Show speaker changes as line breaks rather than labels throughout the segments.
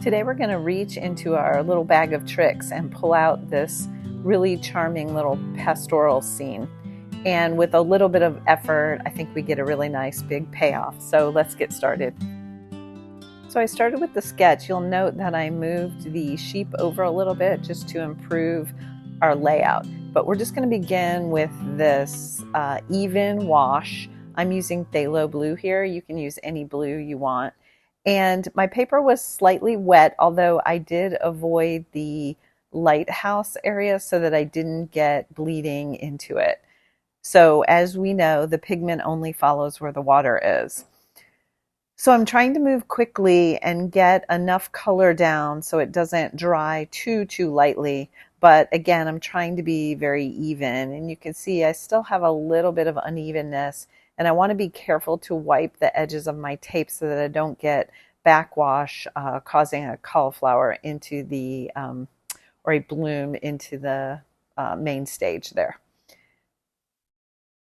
Today we're going to reach into our little bag of tricks and pull out this really charming little pastoral scene. And with a little bit of effort, I think we get a really nice big payoff. So let's get started. So I started with the sketch. You'll note that I moved the sheep over a little bit just to improve our layout. But we're just going to begin with this even wash. I'm using phthalo blue here. You can use any blue you want. And my paper was slightly wet, although I did avoid the lighthouse area so that I didn't get bleeding into it. So as we know, the pigment only follows where the water is. So I'm trying to move quickly and get enough color down so it doesn't dry too lightly. But again, I'm trying to be very even. And you can see I still have a little bit of unevenness. And I want to be careful to wipe the edges of my tape so that I don't get backwash causing a cauliflower into the, or a bloom into the main stage there.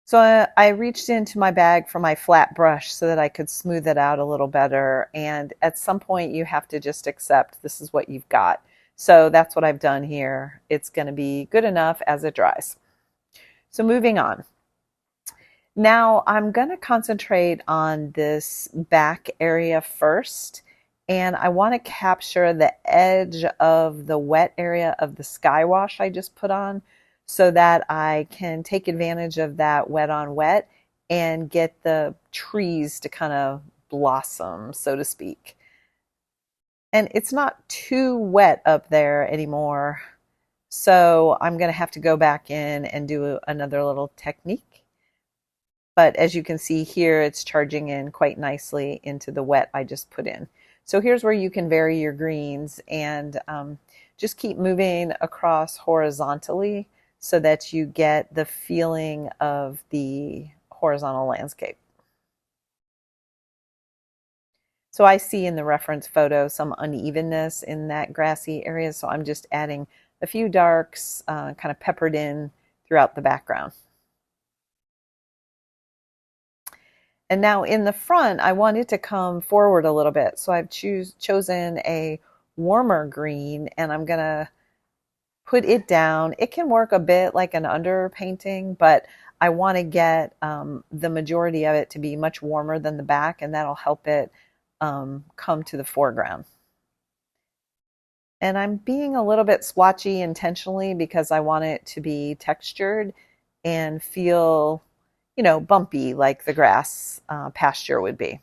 So I reached into my bag for my flat brush so that I could smooth it out a little better. And at some point you have to just accept this is what you've got. So that's what I've done here. It's going to be good enough as it dries. So moving on. Now I'm going to concentrate on this back area first, and I want to capture the edge of the wet area of the sky wash I just put on so that I can take advantage of that wet on wet and get the trees to kind of blossom, so to speak. And it's not too wet up there anymore, so I'm going to have to go back in and do another little technique. But as you can see here, it's charging in quite nicely into the wet I just put in. So here's where you can vary your greens and just keep moving across horizontally so that you get the feeling of the horizontal landscape. So I see in the reference photo some unevenness in that grassy area, so I'm just adding a few darks kind of peppered in throughout the background. And now in the front, I want it to come forward a little bit. So I've chosen a warmer green and I'm going to put it down. It can work a bit like an underpainting, but I want to get the majority of it to be much warmer than the back, and that'll help it come to the foreground. And I'm being a little bit splotchy intentionally because I want it to be textured and feel, you know, bumpy like the grass pasture would be.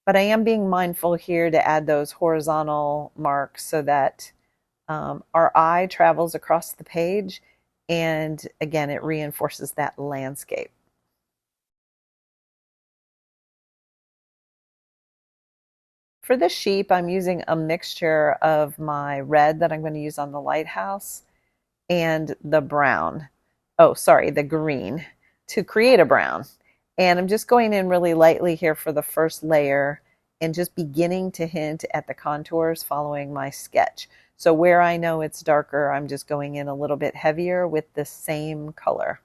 But I am being mindful here to add those horizontal marks so that our eye travels across the page, and again, it reinforces that landscape. For the sheep, I'm using a mixture of my red that I'm going to use on the lighthouse and the brown. Oh, sorry, the green to create a brown. And I'm just going in really lightly here for the first layer and just beginning to hint at the contours following my sketch. So where I know it's darker, I'm just going in a little bit heavier with the same color.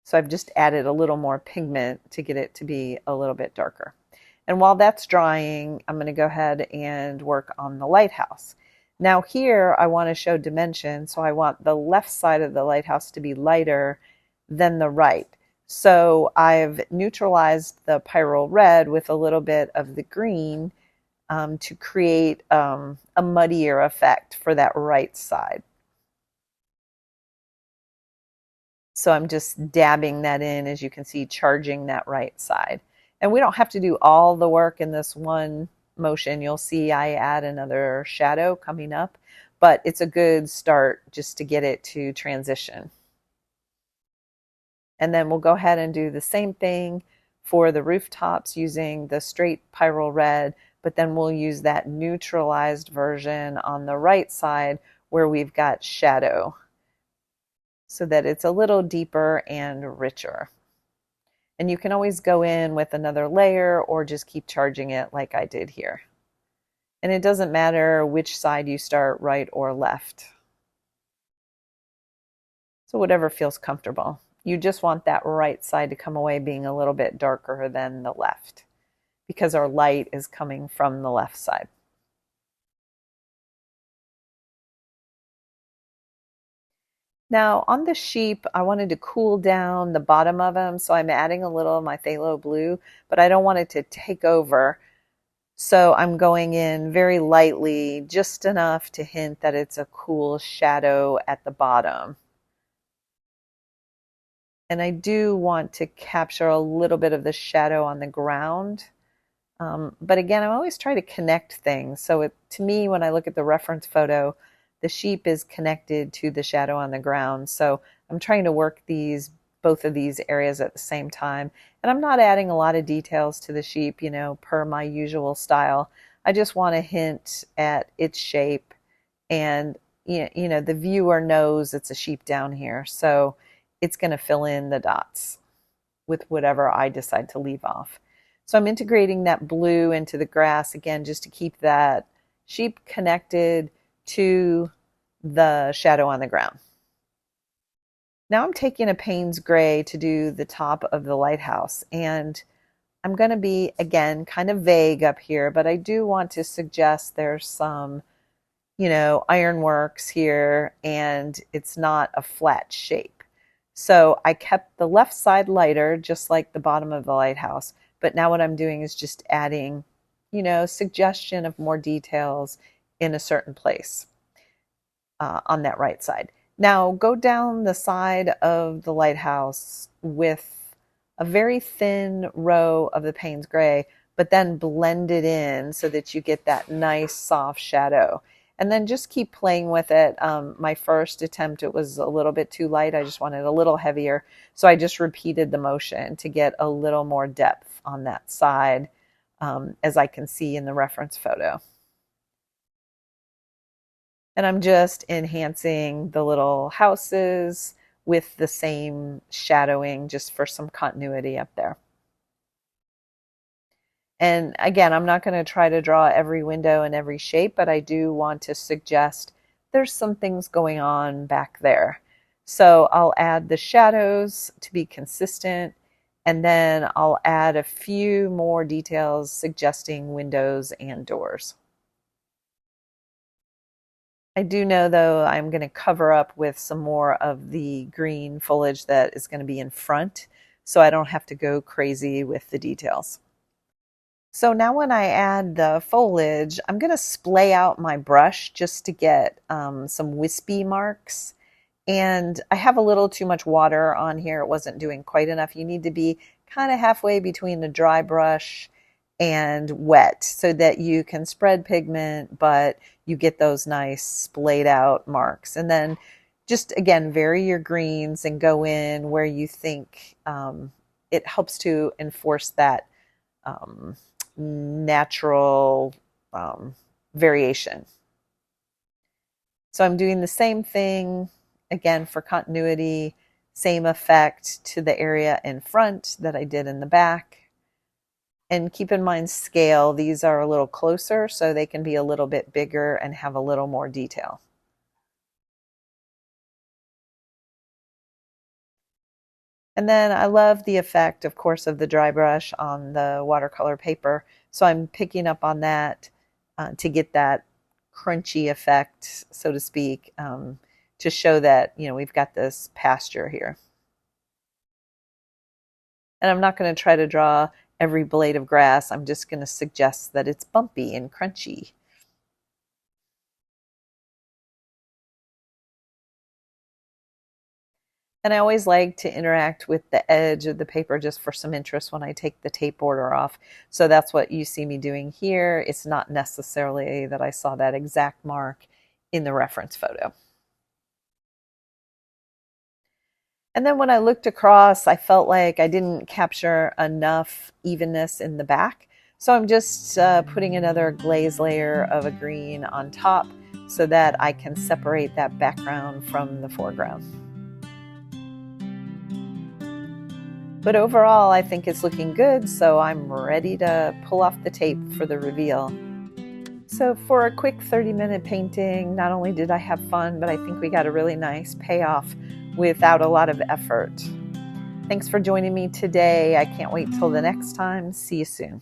So I've just added a little more pigment to get it to be a little bit darker. And while that's drying, I'm going to go ahead and work on the lighthouse. Now here I want to show dimension, so I want the left side of the lighthouse to be lighter than the right. So I've neutralized the Pyrrol red with a little bit of the green to create a muddier effect for that right side. So I'm just dabbing that in, as you can see, charging that right side. And we don't have to do all the work in this one motion. You'll see I add another shadow coming up, but it's a good start just to get it to transition. And then we'll go ahead and do the same thing for the rooftops using the straight Pyrrol red, but then we'll use that neutralized version on the right side where we've got shadow so that it's a little deeper and richer. And you can always go in with another layer or just keep charging it like I did here. And it doesn't matter which side you start, right or left. So whatever feels comfortable. You just want that right side to come away being a little bit darker than the left, because our light is coming from the left side. Now on the sheep, I wanted to cool down the bottom of them, so I'm adding a little of my phthalo blue, but I don't want it to take over. So I'm going in very lightly, just enough to hint that it's a cool shadow at the bottom. And I do want to capture a little bit of the shadow on the ground. But again, I always try to connect things. So to me, when I look at the reference photo, the sheep is connected to the shadow on the ground. So I'm trying to work both of these areas at the same time. And I'm not adding a lot of details to the sheep, per my usual style. I just want to hint at its shape, and the viewer knows it's a sheep down here. So it's going to fill in the dots with whatever I decide to leave off. So I'm integrating that blue into the grass again, just to keep that sheep connected to the shadow on the ground. Now I'm taking a Payne's gray to do the top of the lighthouse, and I'm going to be, again, kind of vague up here, but I do want to suggest there's some, ironworks here, and it's not a flat shape. So I kept the left side lighter, just like the bottom of the lighthouse, but now what I'm doing is just adding, suggestion of more details in a certain place on that right side. Now go down the side of the lighthouse with a very thin row of the Payne's gray, but then blend it in so that you get that nice soft shadow. And then just keep playing with it. My first attempt, it was a little bit too light. I just wanted a little heavier. So I just repeated the motion to get a little more depth on that side, as I can see in the reference photo. And I'm just enhancing the little houses with the same shadowing, just for some continuity up there. And again, I'm not going to try to draw every window and every shape, but I do want to suggest there's some things going on back there. So I'll add the shadows to be consistent, and then I'll add a few more details suggesting windows and doors. I do know, though, I'm going to cover up with some more of the green foliage that is going to be in front, so I don't have to go crazy with the details. So now when I add the foliage, I'm going to splay out my brush just to get some wispy marks. And I have a little too much water on here. It wasn't doing quite enough. You need to be kind of halfway between the dry brush and wet so that you can spread pigment, but you get those nice splayed out marks. And then just, again, vary your greens and go in where you think it helps to enforce that natural variation. So I'm doing the same thing again for continuity, same effect to the area in front that I did in the back. And keep in mind scale, these are a little closer, so they can be a little bit bigger and have a little more detail. And then I love the effect, of course, of the dry brush on the watercolor paper. So I'm picking up on that to get that crunchy effect, so to speak, to show that, we've got this pasture here. And I'm not going to try to draw every blade of grass. I'm just going to suggest that it's bumpy and crunchy. And I always like to interact with the edge of the paper just for some interest when I take the tape border off. So that's what you see me doing here. It's not necessarily that I saw that exact mark in the reference photo. And then when I looked across, I felt like I didn't capture enough evenness in the back. So I'm just putting another glaze layer of a green on top so that I can separate that background from the foreground. But overall, I think it's looking good, so I'm ready to pull off the tape for the reveal. So for a quick 30-minute painting, not only did I have fun, but I think we got a really nice payoff without a lot of effort. Thanks for joining me today. I can't wait till the next time. See you soon.